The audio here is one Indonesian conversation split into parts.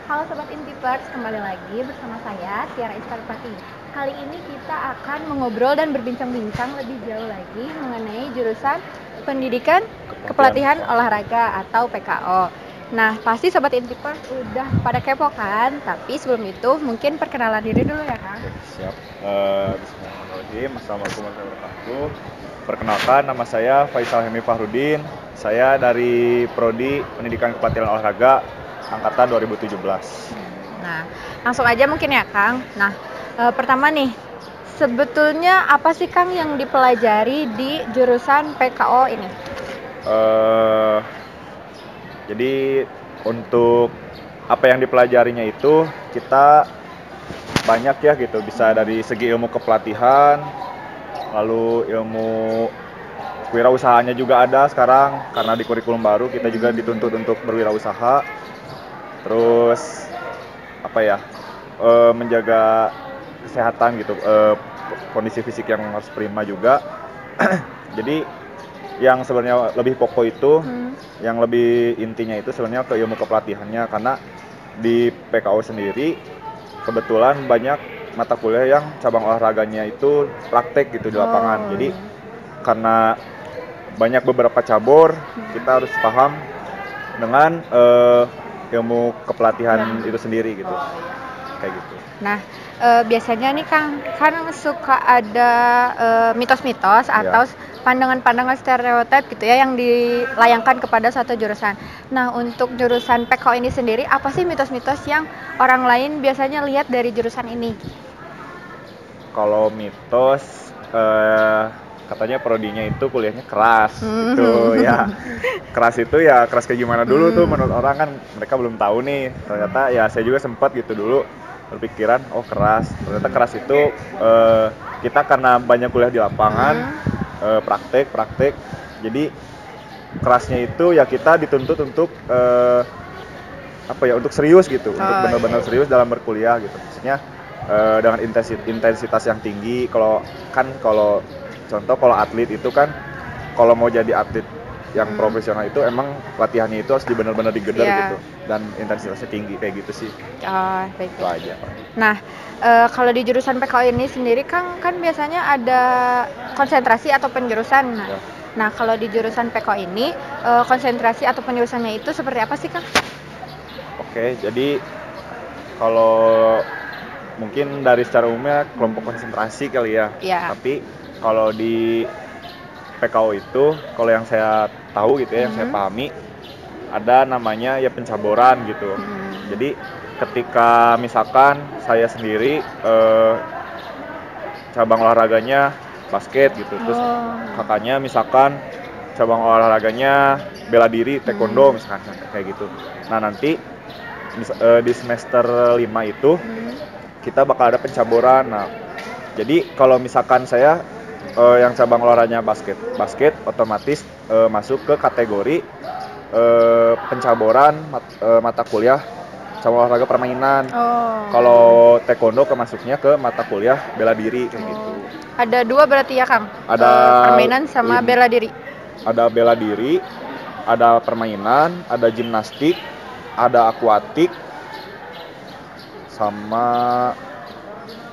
Halo Sobat Intipers, kembali lagi bersama saya Tiara Iskarpati. Kali ini kita akan mengobrol dan berbincang-bincang lebih jauh lagi mengenai jurusan Pendidikan Kepelatihan Olahraga atau PKO. Nah, pasti Sobat Intipers udah pada kepo kan? Tapi sebelum itu mungkin perkenalan diri dulu ya Kang. Siap. Bismillahirrahmanirrahim. Assalamualaikum warahmatullahi wabarakatuh. Perkenalkan, nama saya Faisal Hemi Fahrudin. Saya dari Prodi Pendidikan Kepelatihan Olahraga angkatan 2017. Nah, langsung aja mungkin ya Kang. Nah, pertama nih, sebetulnya apa sih Kang yang dipelajari di jurusan PKO ini? Jadi untuk apa yang dipelajarinya itu kita banyak ya gitu, bisa dari segi ilmu kepelatihan, lalu ilmu wirausahaannya juga ada sekarang karena di kurikulum baru kita juga dituntut untuk berwirausaha. Terus apa ya, menjaga kesehatan gitu, kondisi fisik yang harus prima juga. Jadi yang sebenarnya lebih pokok itu, yang lebih intinya itu sebenarnya ke ilmu kepelatihannya, karena di PKO sendiri kebetulan banyak mata kuliah yang cabang olahraganya itu praktek gitu di lapangan. Jadi karena banyak beberapa cabur, kita harus paham dengan ilmu kepelatihan itu sendiri gitu. Kayak gitu. Nah, biasanya nih Kang, kan suka ada mitos-mitos atau pandangan-pandangan stereotip gitu ya yang dilayangkan kepada satu jurusan. Nah, untuk jurusan PKO ini sendiri, apa sih mitos-mitos yang orang lain biasanya lihat dari jurusan ini? Kalau mitos, katanya prodinya itu kuliahnya keras gitu ya. Keras itu ya keras kayak gimana dulu tuh menurut orang, kan mereka belum tahu nih. Ternyata ya saya juga sempat gitu dulu berpikiran, oh keras. Ternyata keras itu kita karena banyak kuliah di lapangan, praktek. Jadi kerasnya itu ya kita dituntut untuk untuk serius gitu, untuk benar-benar serius dalam berkuliah gitu. Maksudnya dengan intensitas yang tinggi. Kalau contoh kalau atlet itu kan, kalau mau jadi atlet yang profesional itu emang latihannya itu harus benar-benar digeder gitu, dan intensitasnya tinggi kayak gitu sih. Baik. Itu aja. Nah, kalau di jurusan PKO ini sendiri kan biasanya ada konsentrasi atau penjurusan. Nah, kalau di jurusan PKO ini konsentrasi atau penjurusannya itu seperti apa sih Kang? Oke, jadi kalau mungkin dari secara umumnya kelompok konsentrasi kali ya. Tapi kalau di PKO itu, kalau yang saya tahu gitu ya, yang saya pahami, ada namanya ya pencaburan gitu. Jadi ketika misalkan saya sendiri cabang olahraganya basket gitu, terus kakaknya misalkan cabang olahraganya bela diri, taekwondo misalkan, kayak gitu. Nah nanti di semester 5 itu kita bakal ada pencaburan. Nah jadi kalau misalkan saya yang cabang olahraganya basket otomatis masuk ke kategori pencaburan mata kuliah cabang olahraga permainan. Kalau taekwondo masuknya ke mata kuliah bela diri kayak gitu. Ada dua berarti ya Kang? Ada permainan sama bela diri. Ada bela diri, ada permainan, ada gimnastik, ada akuatik, sama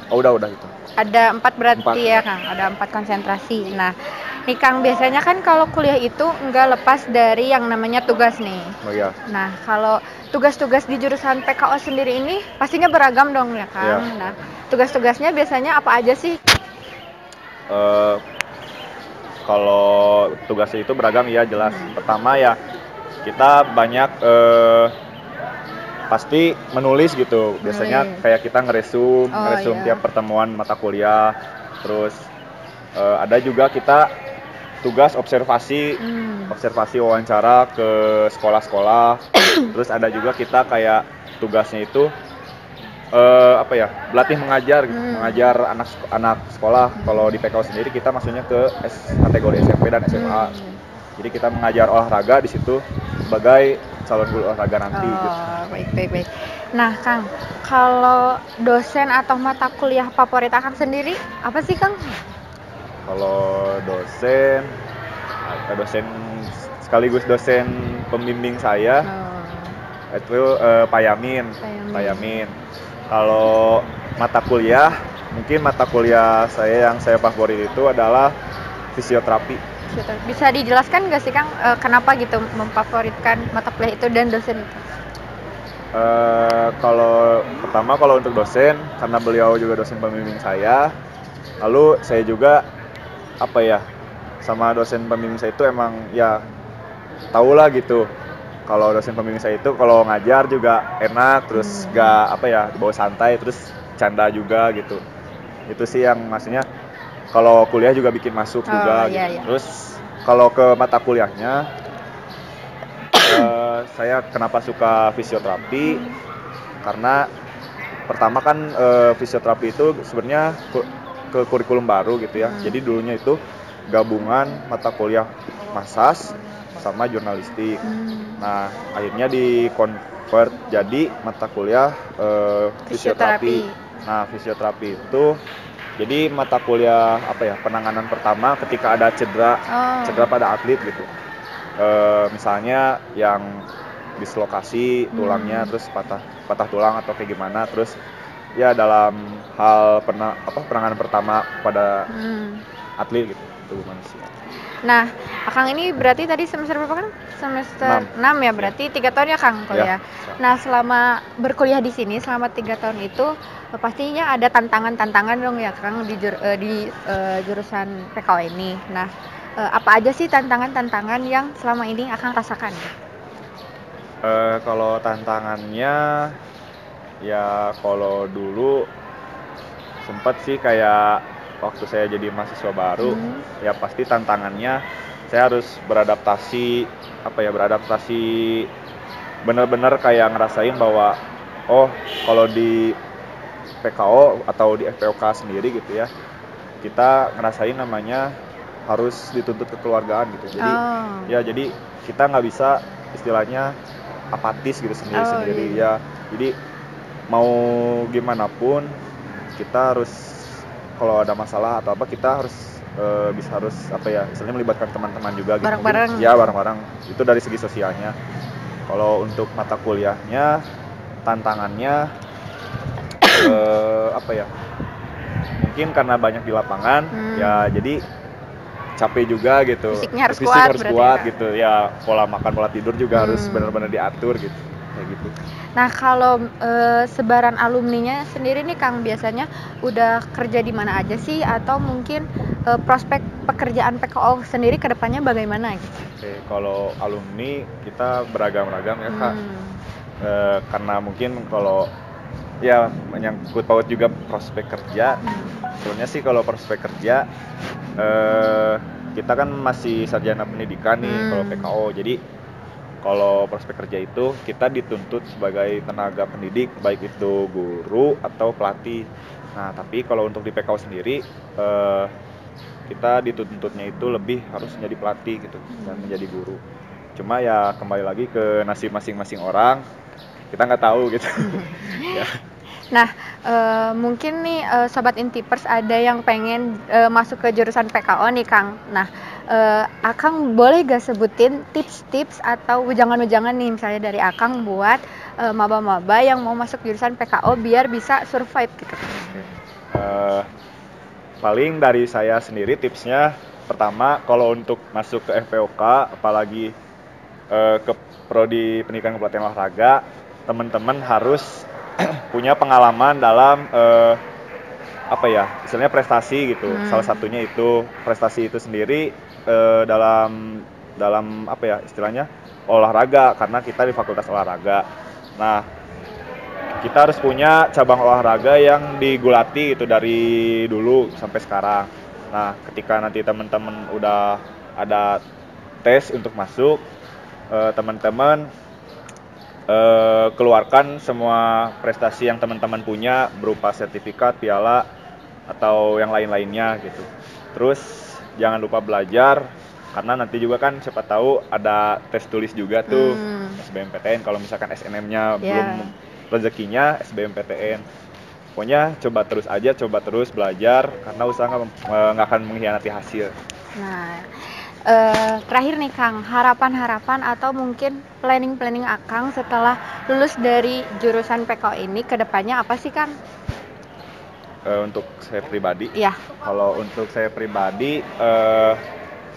udah itu. Ada 4 berarti ya Kang, ada 4 konsentrasi. Nah, nih Kang, biasanya kan kalau kuliah itu nggak lepas dari yang namanya tugas nih. Oh iya. Nah, kalau tugas-tugas di jurusan PKO sendiri ini pastinya beragam dong ya Kang. Nah, tugas-tugasnya biasanya apa aja sih? Kalau tugasnya itu beragam ya jelas. Pertama ya kita banyak pasti menulis gitu. Biasanya kayak kita ngeresum tiap pertemuan mata kuliah. Terus ada juga kita tugas observasi wawancara ke sekolah-sekolah. Terus ada juga kita kayak tugasnya itu berlatih mengajar gitu. Mengajar anak sekolah. Kalau di PKO sendiri kita maksudnya ke kategori SMP dan SMA. Jadi kita mengajar olahraga di situ sebagai calon guru olahraga nanti gitu. Baik. Nah Kang, kalau dosen atau mata kuliah favorit Akang sendiri apa sih Kang? Kalau dosen sekaligus dosen pembimbing saya, Itu Payamin. Payamin. Payamin. Kalau mata kuliah, mungkin mata kuliah yang saya favorit itu adalah fisioterapi. Bisa dijelaskan nggak sih Kang, kenapa gitu memfavoritkan mata kuliah itu dan dosen itu? Kalau pertama kalau untuk dosen, karena beliau juga dosen pembimbing saya, lalu saya juga sama dosen pembimbing saya itu emang ya tahulah gitu. Kalau dosen pembimbing saya itu kalau ngajar juga enak, terus gak dibawa santai, terus canda juga gitu. Itu sih yang maksudnya kalau kuliah juga bikin masuk juga iya, gitu. iya. Terus kalau ke mata kuliahnya, saya kenapa suka fisioterapi? Karena pertama kan fisioterapi itu sebenarnya ke kurikulum baru gitu ya. Jadi dulunya itu gabungan mata kuliah massas sama jurnalistik. Nah, akhirnya di-convert jadi mata kuliah fisioterapi. Nah, fisioterapi itu jadi mata kuliah penanganan pertama ketika ada cedera pada atlet gitu. Misalnya yang dislokasi tulangnya, terus patah tulang atau kayak gimana, terus ya dalam hal penanganan pertama pada atlet gitu. Itu manusia. Nah, Akang ini berarti tadi semester berapa kan? Semester 6 ya, berarti 3 tahun ya Kang kuliah. Nah, selama berkuliah di sini selama 3 tahun itu pastinya ada tantangan-tantangan dong ya Kang di jurusan PKO ini. Nah, apa aja sih tantangan-tantangan yang selama ini Akang rasakan? Kalau tantangannya ya kalau dulu sempet sih kayak waktu saya jadi mahasiswa baru, ya pasti tantangannya saya harus beradaptasi benar-benar kayak ngerasain bahwa kalau di PKO atau di FPOK sendiri gitu ya, kita ngerasain namanya harus dituntut kekeluargaan gitu. Jadi kita nggak bisa istilahnya apatis gitu sendiri-sendiri. Ya, jadi mau gimana pun kita harus, kalau ada masalah atau apa, kita harus istilahnya melibatkan teman-teman juga gitu. Bareng-bareng. Ya, bareng-bareng. Itu dari segi sosialnya. Kalau untuk mata kuliahnya, tantangannya mungkin karena banyak di lapangan, ya jadi capek juga gitu. Fisiknya harus Fisik kuat harus berarti kuat ya, gitu. Ya, pola makan, pola tidur juga harus benar-benar diatur gitu. Kayak gitu. Nah, kalau sebaran alumninya sendiri nih Kang, biasanya udah kerja di mana aja sih, atau mungkin prospek pekerjaan PKO sendiri ke depannya bagaimana gitu? Oke, kalau alumni kita beragam-ragam ya Kak. Karena mungkin kalau ya menyangkut paut juga prospek kerja. Sebenarnya sih kalau prospek kerja kita kan masih sarjana pendidikan nih kalau PKO. Jadi kalau prospek kerja itu kita dituntut sebagai tenaga pendidik, baik itu guru atau pelatih. Nah, tapi kalau untuk di PKO sendiri kita dituntutnya itu lebih harus menjadi pelatih gitu dan menjadi guru. Cuma ya kembali lagi ke nasib masing-masing orang, kita nggak tahu gitu. Ya. Nah, mungkin nih Sobat Intipers ada yang pengen masuk ke jurusan PKO nih Kang. Nah, Akang boleh gak sebutin tips-tips atau ujangan-ujangan nih misalnya dari Akang buat maba-maba yang mau masuk jurusan PKO biar bisa survive gitu. Paling dari saya sendiri tipsnya, pertama kalau untuk masuk ke FPOK, apalagi ke Prodi Pendidikan Kepelatihan Olahraga, teman-teman harus punya pengalaman dalam istilahnya prestasi gitu. Salah satunya itu prestasi itu sendiri dalam istilahnya olahraga, karena kita di Fakultas Olahraga. Nah, kita harus punya cabang olahraga yang digulati itu dari dulu sampai sekarang. Nah, ketika nanti teman-teman udah ada tes untuk masuk, teman-teman keluarkan semua prestasi yang teman-teman punya berupa sertifikat, piala, atau yang lain-lainnya gitu. Terus jangan lupa belajar, karena nanti juga kan siapa tahu ada tes tulis juga tuh, SBMPTN. Kalau misalkan SNM-nya belum rezekinya, SBMPTN. Pokoknya coba terus belajar, karena usaha nggak akan mengkhianati hasil. Terakhir nih Kang, harapan-harapan atau mungkin planning-planning Akang setelah lulus dari jurusan PKO ini ke depannya apa sih Kang? Untuk saya pribadi, Iya. kalau untuk saya pribadi,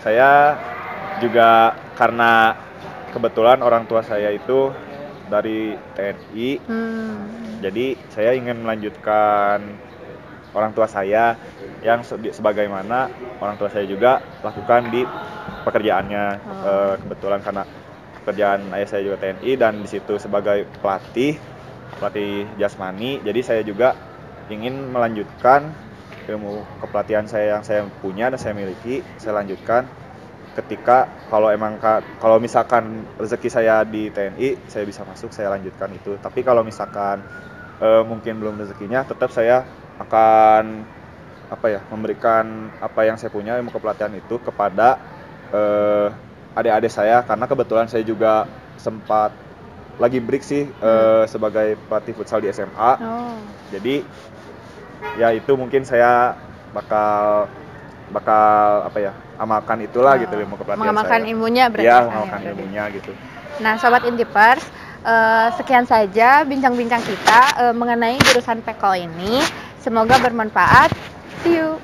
saya juga karena kebetulan orang tua saya itu dari TNI, jadi saya ingin melanjutkan orang tua saya yang sebagaimana orang tua saya juga lakukan di pekerjaannya. Kebetulan karena pekerjaan ayah saya juga TNI dan di situ sebagai pelatih jasmani, jadi saya juga ingin melanjutkan ilmu kepelatihan saya yang saya punya dan saya miliki, saya lanjutkan ketika kalau misalkan rezeki saya di TNI, saya bisa masuk, saya lanjutkan itu. Tapi kalau misalkan mungkin belum rezekinya, tetap saya akan memberikan apa yang saya punya ilmu kepelatihan itu kepada adik-adik saya, karena kebetulan saya juga sempat lagi break sih sebagai pelatih futsal di SMA. Jadi ya itu mungkin saya bakal amalkan itulah gitu ilmu kepelatihan mengamalkan saya. ilmunya berarti. Iya, mengamalkan ilmunya gitu. Nah, Sobat Intipers, sekian saja bincang-bincang kita mengenai jurusan PKO ini. Semoga bermanfaat. See you.